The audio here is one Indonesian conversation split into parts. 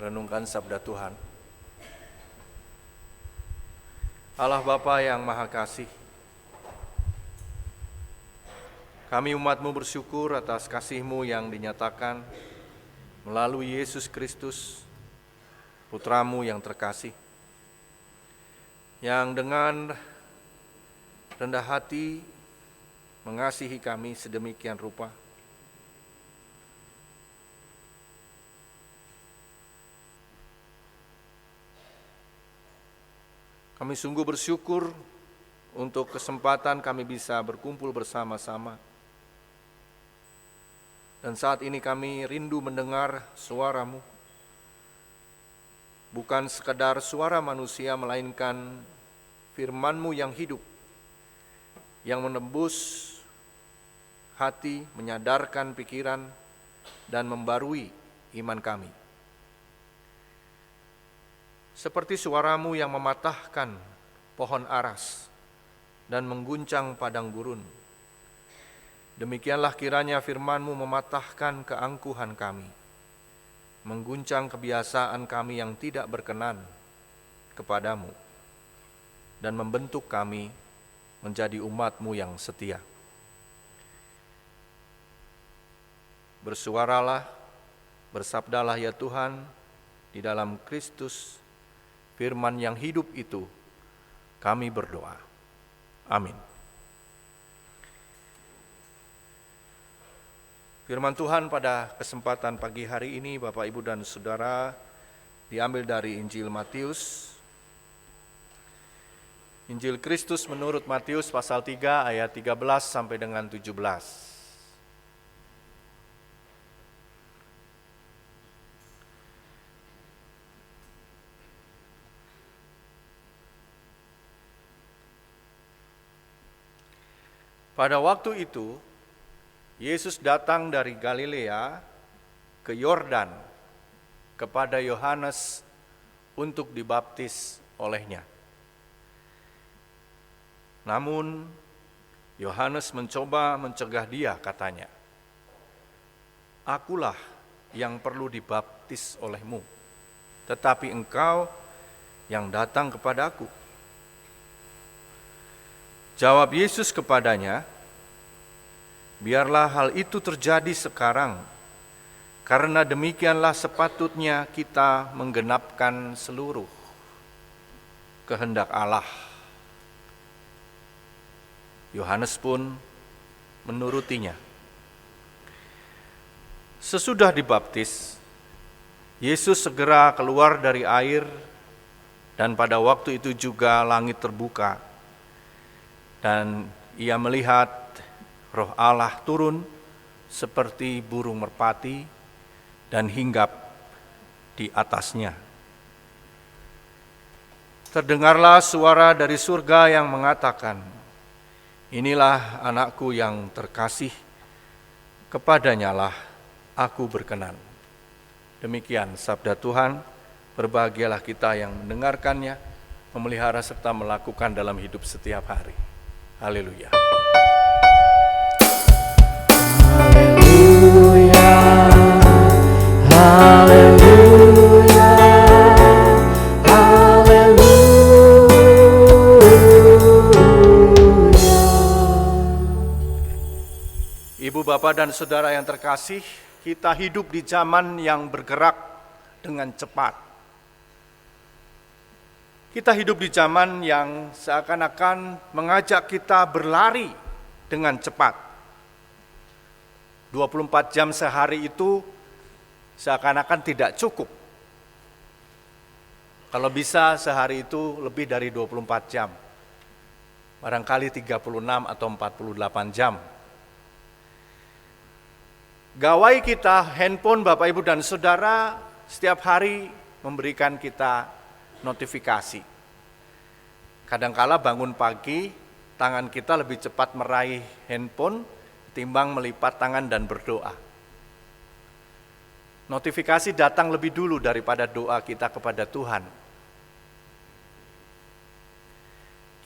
merenungkan sabda Tuhan. Allah Bapa yang Maha Kasih, kami umat-Mu bersyukur atas kasih-Mu yang dinyatakan melalui Yesus Kristus, Putra-Mu yang terkasih, yang dengan rendah hati mengasihi kami sedemikian rupa. Kami sungguh bersyukur untuk kesempatan kami bisa berkumpul bersama-sama. Dan saat ini kami rindu mendengar suara-Mu. Bukan sekadar suara manusia, melainkan firman-Mu yang hidup, yang menembus hati, menyadarkan pikiran, dan membarui iman kami. Seperti suara-Mu yang mematahkan pohon aras dan mengguncang padang gurun, demikianlah kiranya firman-Mu mematahkan keangkuhan kami, mengguncang kebiasaan kami yang tidak berkenan kepadamu, dan membentuk kami menjadi umat-Mu yang setia. Bersuaralah, bersabdalah ya Tuhan, di dalam Kristus, firman yang hidup itu, kami berdoa. Amin. Firman Tuhan pada kesempatan pagi hari ini, Bapak, Ibu, dan Saudara, diambil dari Injil Matius. Injil Kristus menurut Matius pasal 3 ayat 13 sampai dengan 17. Pada waktu itu, Yesus datang dari Galilea ke Yordan kepada Yohanes untuk dibaptis olehnya. Namun, Yohanes mencoba mencegah dia, katanya, "Akulah yang perlu dibaptis olehmu, tetapi engkau yang datang kepadaku." Jawab Yesus kepadanya, "Biarlah hal itu terjadi sekarang, karena demikianlah sepatutnya kita menggenapkan seluruh kehendak Allah." Yohanes pun menurutinya. Sesudah dibaptis, Yesus segera keluar dari air, dan pada waktu itu juga langit terbuka, dan ia melihat Roh Allah turun seperti burung merpati dan hinggap di atasnya. Terdengarlah suara dari surga yang mengatakan, "Inilah anakku yang terkasih, kepadanyalah aku berkenan." Demikian sabda Tuhan. Berbahagialah kita yang mendengarkannya, memelihara serta melakukan dalam hidup setiap hari. Haleluya. Haleluya, haleluya, haleluya. Ibu, bapak, dan saudara yang terkasih, kita hidup di zaman yang bergerak dengan cepat. Kita hidup di zaman yang seakan-akan mengajak kita berlari dengan cepat. 24 jam sehari itu seakan-akan tidak cukup. Kalau bisa sehari itu lebih dari 24 jam. Barangkali 36 atau 48 jam. Gawai kita, handphone Bapak, Ibu, dan Saudara, setiap hari memberikan kita notifikasi. Kadangkala bangun pagi, tangan kita lebih cepat meraih handphone ketimbang melipat tangan dan berdoa. Notifikasi datang lebih dulu daripada doa kita kepada Tuhan.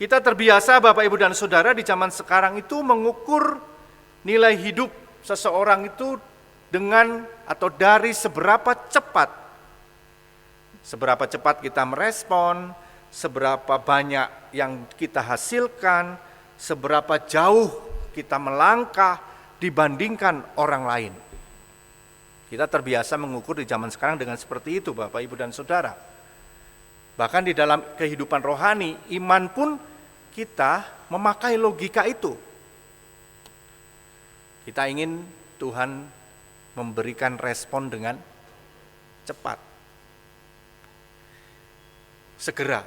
Kita terbiasa Bapak, Ibu, dan Saudara di zaman sekarang itu mengukur nilai hidup seseorang itu dengan atau dari seberapa cepat Seberapa cepat kita merespon, seberapa banyak yang kita hasilkan, seberapa jauh kita melangkah dibandingkan orang lain. Kita terbiasa mengukur di zaman sekarang dengan seperti itu, Bapak, Ibu, dan Saudara. Bahkan di dalam kehidupan rohani, iman pun kita memakai logika itu. Kita ingin Tuhan memberikan respon dengan cepat. Segera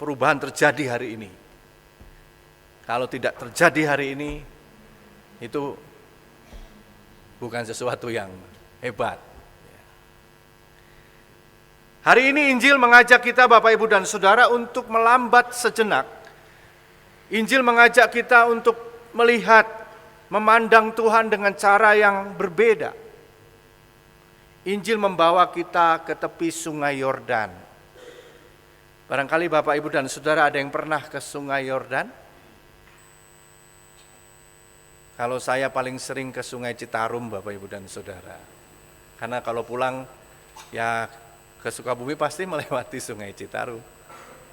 perubahan terjadi hari ini. Kalau tidak terjadi hari ini, itu bukan sesuatu yang hebat. Hari ini Injil mengajak kita, Bapak, Ibu, dan Saudara, untuk melambat sejenak. Injil mengajak kita untuk melihat, memandang Tuhan dengan cara yang berbeda. Injil membawa kita ke tepi Sungai Yordan. Barangkali Bapak, Ibu, dan Saudara ada yang pernah ke Sungai Yordan? Kalau saya paling sering ke Sungai Citarum, Bapak, Ibu, dan Saudara. Karena kalau pulang ya ke Sukabumi pasti melewati Sungai Citarum.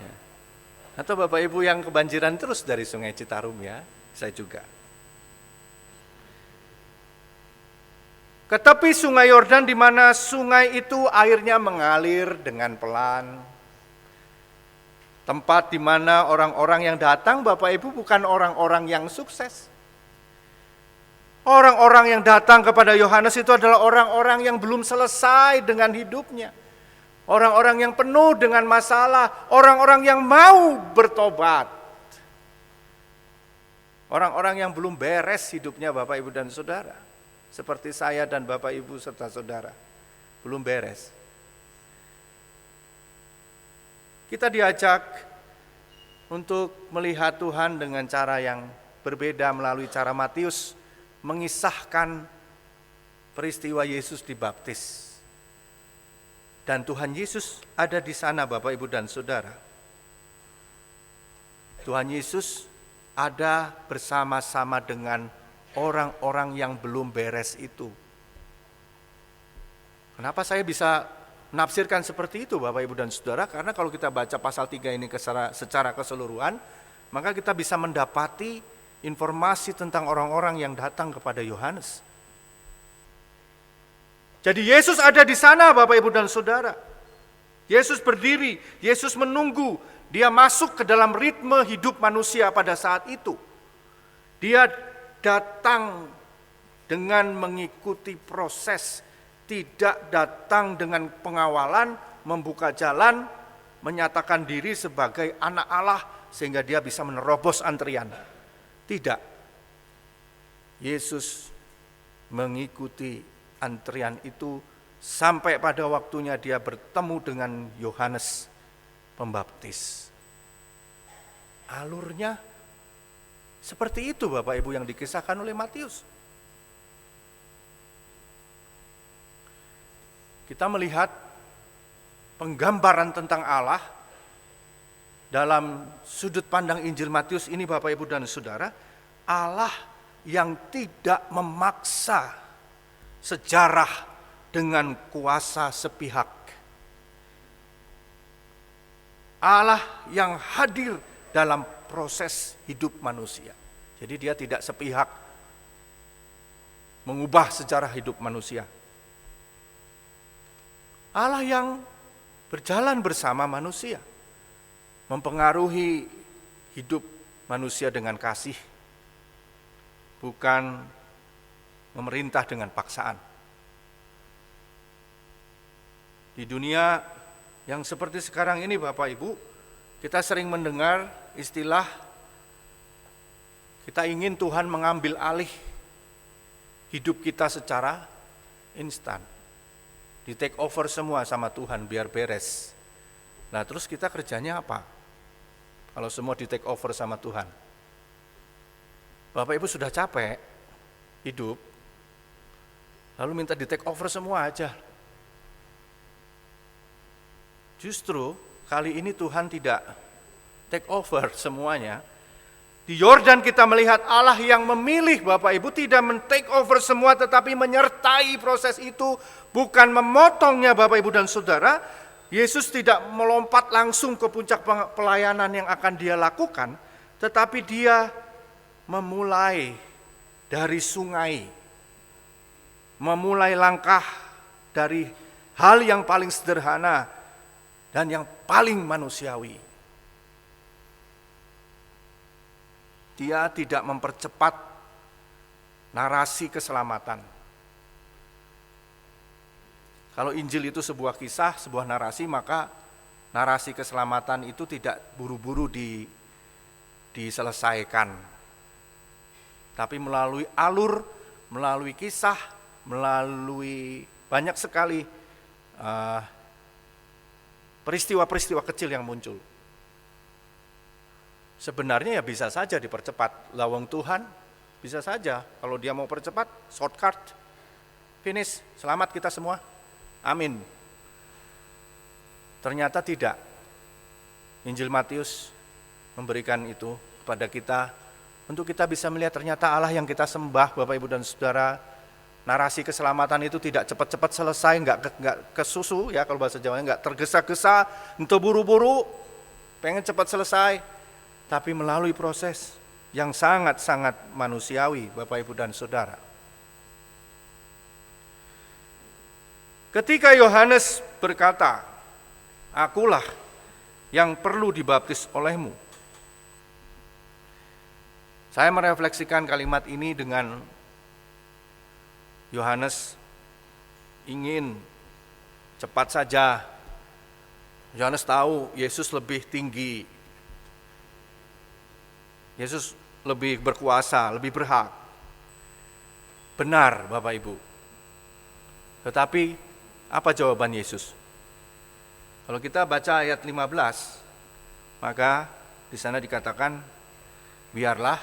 Ya. Atau Bapak, Ibu yang kebanjiran terus dari Sungai Citarum, ya, saya juga. Ke tepi Sungai Yordan, di mana sungai itu airnya mengalir dengan pelan. Tempat di mana orang-orang yang datang, Bapak, Ibu, bukan orang-orang yang sukses. Orang-orang yang datang kepada Yohanes itu adalah orang-orang yang belum selesai dengan hidupnya. Orang-orang yang penuh dengan masalah, orang-orang yang mau bertobat. Orang-orang yang belum beres hidupnya, Bapak, Ibu, dan Saudara. Seperti saya dan Bapak, Ibu, serta Saudara. Belum beres. Kita diajak untuk melihat Tuhan dengan cara yang berbeda melalui cara Matius mengisahkan peristiwa Yesus dibaptis. Dan Tuhan Yesus ada di sana, Bapak, Ibu, dan Saudara. Tuhan Yesus ada bersama-sama dengan orang-orang yang belum beres itu. Kenapa saya bisa menafsirkan seperti itu, Bapak, Ibu, dan Saudara? Karena kalau kita baca pasal 3 ini secara keseluruhan, maka kita bisa mendapati informasi tentang orang-orang yang datang kepada Yohanes. Jadi Yesus ada di sana, Bapak, Ibu, dan Saudara. Yesus berdiri, Yesus menunggu, dia masuk ke dalam ritme hidup manusia pada saat itu. Dia datang dengan mengikuti proses, tidak datang dengan pengawalan, membuka jalan, menyatakan diri sebagai anak Allah sehingga dia bisa menerobos antrian. Tidak. Yesus mengikuti antrian itu sampai pada waktunya dia bertemu dengan Yohanes Pembaptis. Alurnya seperti itu, Bapak, Ibu, yang dikisahkan oleh Matius. Kita melihat penggambaran tentang Allah dalam sudut pandang Injil Matius ini, Bapak, Ibu, dan Saudara. Allah yang tidak memaksa sejarah dengan kuasa sepihak. Allah yang hadir dalam proses hidup manusia. Jadi dia tidak sepihak mengubah sejarah hidup manusia. Allah yang berjalan bersama manusia, mempengaruhi hidup manusia dengan kasih, bukan memerintah dengan paksaan. Di dunia yang seperti sekarang ini, Bapak, Ibu, kita sering mendengar istilah kita ingin Tuhan mengambil alih hidup kita secara instan. Di take over semua sama Tuhan biar beres. Nah, terus kita kerjanya apa? Kalau semua di take over sama Tuhan. Bapak, Ibu, sudah capek hidup, lalu minta di take over semua aja. Justru kali ini Tuhan tidak take over semuanya, Di Yordan kita melihat Allah yang memilih Bapak Ibu, tidak men-take over semua tetapi menyertai proses itu, bukan memotongnya Bapak Ibu dan Saudara. Yesus tidak melompat langsung ke puncak pelayanan yang akan dia lakukan, tetapi dia memulai dari sungai, memulai langkah dari hal yang paling sederhana dan yang paling manusiawi. Dia tidak mempercepat narasi keselamatan. Kalau Injil itu sebuah kisah, sebuah narasi, maka narasi keselamatan itu tidak buru-buru diselesaikan. Tapi melalui alur, melalui kisah, melalui banyak sekali peristiwa-peristiwa kecil yang muncul. Sebenarnya ya bisa saja dipercepat. Lawang Tuhan bisa saja kalau dia mau percepat, shortcut, finish, selamat kita semua, amin. Ternyata tidak. Injil Matius memberikan itu kepada kita untuk kita bisa melihat ternyata Allah yang kita sembah, Bapak Ibu dan Saudara. Narasi keselamatan itu tidak cepat-cepat selesai, enggak kesusu ya kalau bahasa Jawanya, enggak tergesa-gesa, untuk buru-buru, pengen cepat selesai. Tapi melalui proses yang sangat-sangat manusiawi, Bapak Ibu dan Saudara. Ketika Yohanes berkata, "Akulah yang perlu dibaptis olehmu." Saya merefleksikan kalimat ini dengan Yohanes ingin cepat saja. Yohanes tahu Yesus lebih tinggi, Yesus lebih berkuasa, lebih berhak. Benar Bapak Ibu. Tetapi apa jawaban Yesus? Kalau kita baca ayat 15, maka di sana dikatakan, biarlah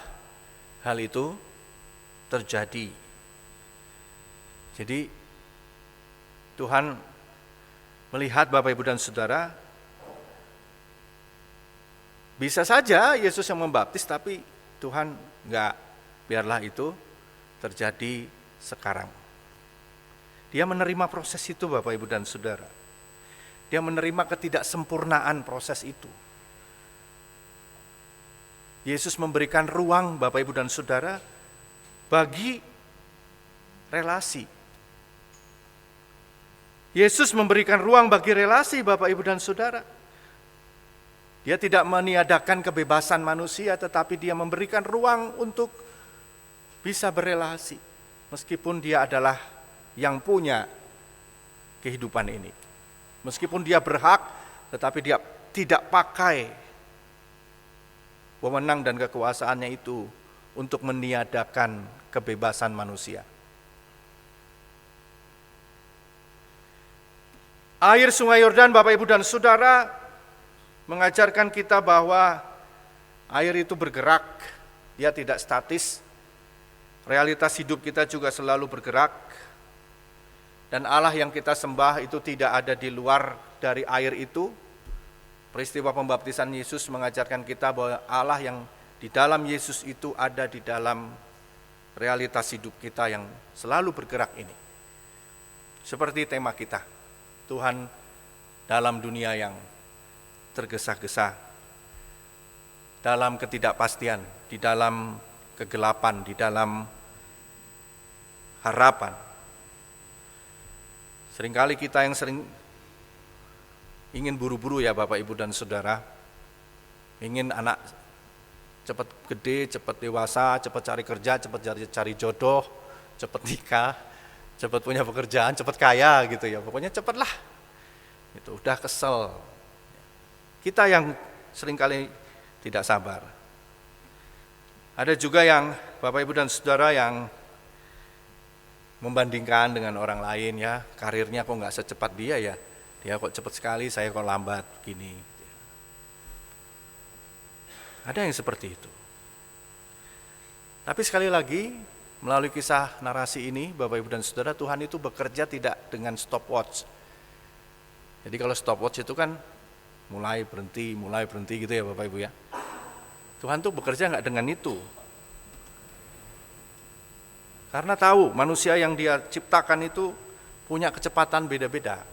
hal itu terjadi. Jadi Tuhan melihat Bapak Ibu dan Saudara, bisa saja Yesus yang membaptis, tapi Tuhan enggak, biarlah itu terjadi sekarang. Dia menerima proses itu Bapak Ibu dan Saudara. Dia menerima ketidaksempurnaan proses itu. Yesus memberikan ruang Bapak Ibu dan Saudara bagi relasi. Yesus memberikan ruang bagi relasi Bapak Ibu dan Saudara. Dia tidak meniadakan kebebasan manusia, tetapi dia memberikan ruang untuk bisa berelasi. Meskipun dia adalah yang punya kehidupan ini. Meskipun dia berhak, tetapi dia tidak pakai wewenang dan kekuasaannya itu untuk meniadakan kebebasan manusia. Air Sungai Yordan, Bapak Ibu dan Saudara, mengajarkan kita bahwa air itu bergerak, dia tidak statis. Realitas hidup kita juga selalu bergerak. Dan Allah yang kita sembah itu tidak ada di luar dari air itu. Peristiwa pembaptisan Yesus mengajarkan kita bahwa Allah yang di dalam Yesus itu ada di dalam realitas hidup kita yang selalu bergerak ini. Seperti tema kita, Tuhan dalam dunia yang tergesa-gesa, dalam ketidakpastian, di dalam kegelapan, di dalam harapan. Seringkali kita yang sering ingin buru-buru ya Bapak Ibu dan Saudara, ingin anak cepat gede, cepat dewasa, cepat cari kerja, cepat cari jodoh, cepat nikah, cepat punya pekerjaan, cepat kaya gitu ya, pokoknya cepatlah. Itu udah kesel. Kita yang seringkali tidak sabar. Ada juga yang Bapak Ibu dan Saudara yang membandingkan dengan orang lain ya, karirnya kok nggak secepat dia ya, dia kok cepat sekali, saya kok lambat gini. Ada yang seperti itu. Tapi sekali lagi, melalui kisah narasi ini, Bapak Ibu dan Saudara, Tuhan itu bekerja tidak dengan stopwatch. Jadi kalau stopwatch itu kan mulai berhenti gitu ya Bapak Ibu ya. Tuhan tuh bekerja nggak dengan itu. Karena tahu manusia yang dia ciptakan itu punya kecepatan beda-beda.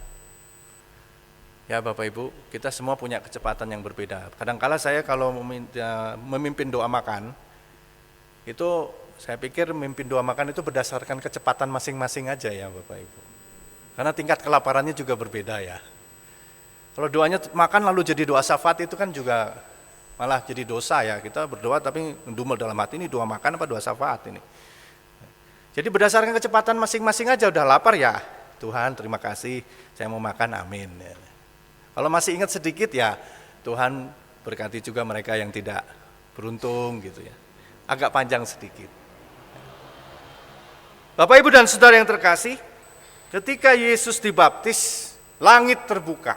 Ya Bapak Ibu, kita semua punya kecepatan yang berbeda. Kadang-kala saya kalau memimpin doa makan, itu saya pikir memimpin doa makan itu berdasarkan kecepatan masing-masing aja ya Bapak Ibu. Karena tingkat kelaparannya juga berbeda ya. Kalau doanya makan lalu jadi doa syafaat itu kan juga malah jadi dosa ya. Kita berdoa tapi ngedumel dalam hati, ini doa makan apa doa syafaat ini. Jadi berdasarkan kecepatan masing-masing aja, udah lapar ya Tuhan terima kasih saya mau makan, amin. Kalau masih ingat sedikit ya Tuhan berkati juga mereka yang tidak beruntung gitu ya. Agak panjang sedikit. Bapak Ibu dan Saudara yang terkasih, ketika Yesus dibaptis, langit terbuka.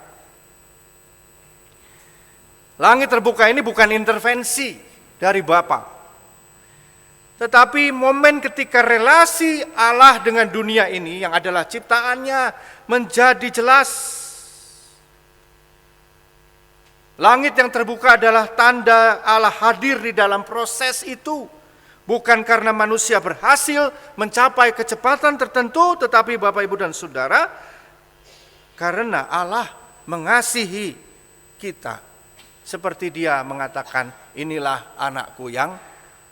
Langit terbuka ini bukan intervensi dari Bapa, tetapi momen ketika relasi Allah dengan dunia ini yang adalah ciptaannya menjadi jelas. Langit yang terbuka adalah tanda Allah hadir di dalam proses itu. Bukan karena manusia berhasil mencapai kecepatan tertentu, tetapi Bapak Ibu dan Saudara, karena Allah mengasihi kita. Seperti Dia mengatakan, inilah anakku yang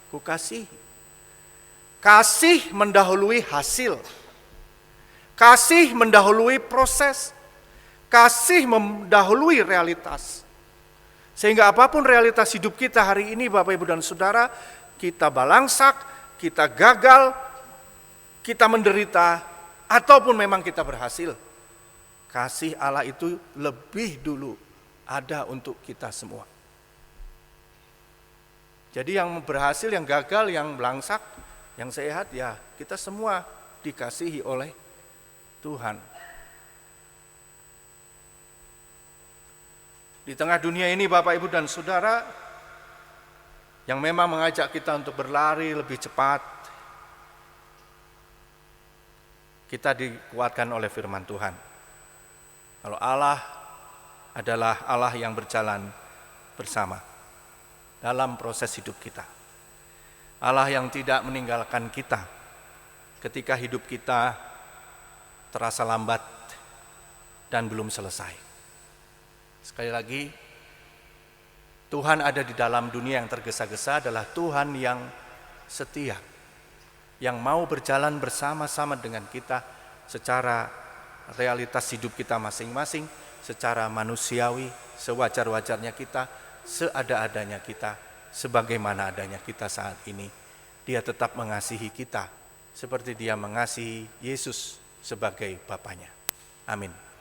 kukasihi. Kasih mendahului hasil. Kasih mendahului proses. Kasih mendahului realitas. Sehingga apapun realitas hidup kita hari ini Bapak Ibu dan Saudara, kita balangsak, kita gagal, kita menderita, ataupun memang kita berhasil. Kasih Allah itu lebih dulu ada untuk kita semua. Jadi yang berhasil, yang gagal, yang belangsak, yang sehat, ya kita semua dikasihi oleh Tuhan. Di tengah dunia ini Bapak Ibu dan Saudara, yang memang mengajak kita untuk berlari lebih cepat, kita dikuatkan oleh firman Tuhan. Kalau Allah adalah Allah yang berjalan bersama dalam proses hidup kita. Allah yang tidak meninggalkan kita ketika hidup kita terasa lambat dan belum selesai. Sekali lagi, Tuhan ada di dalam dunia yang tergesa-gesa adalah Tuhan yang setia, yang mau berjalan bersama-sama dengan kita secara realitas hidup kita masing-masing, secara manusiawi, sewajar-wajarnya kita, seada-adanya kita, sebagaimana adanya kita saat ini. Dia tetap mengasihi kita seperti Dia mengasihi Yesus sebagai Bapanya. Amin.